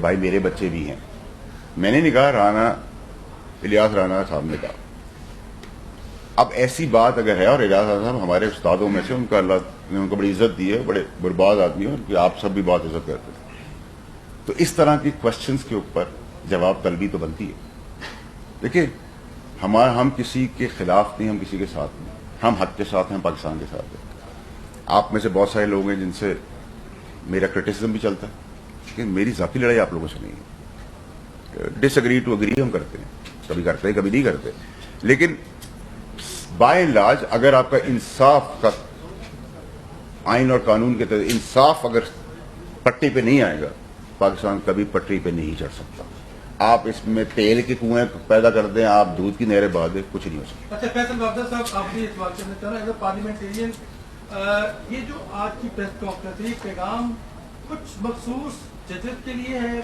بھائی میرے بچے بھی ہیں. میں نے نہیں کہا، الیاس رانا صاحب نے کہا. اب ایسی بات اگر ہے، اور الیاس رانا صاحب ہمارے استادوں میں سے، ان کا اللہ نے ان کو بڑی عزت دی ہے، بڑے برباد آدمی ہیں، کہ آپ سب بھی بہت عزت کرتے ہیں. تو اس طرح کی کوشچنس کے اوپر جواب طلبی تو بنتی ہے. دیکھیں، ہم کسی کے خلاف نہیں، ہم کسی کے ساتھ نہیں، ہم حق کے ساتھ ہیں، پاکستان کے ساتھ ہیں. آپ میں سے بہت سارے لوگ ہیں جن سے میرا کرٹیسزم بھی چلتا ہے، لیکن میری ذاتی لڑائی آپ لوگوں سے نہیں ہے. ڈس ایگری ٹو ایگری ہم کرتے ہیں، کبھی کرتے ہیں کبھی نہیں کرتے. لیکن بائی اینڈ لارج اگر آپ کا انصاف کا آئین اور قانون کے تحت انصاف اگر پٹی پہ نہیں آئے گا، پاکستان کبھی پٹری پہ نہیں چڑھ سکتا. آپ اس میں تیل کے کنویں پیدا کر دیں، آپ دودھ کی نہریں بہا دیں، کچھ نہیں ہو سکتا. اچھا فیصل بابر صاحب، آپ بھی اس بات کرنا چاہ رہے ہیں پارلیمنٹیرین، یہ جو آج کی پریس کانفرنس ہے، یہ پیغام کچھ مخصوص ججز کے لیے ہے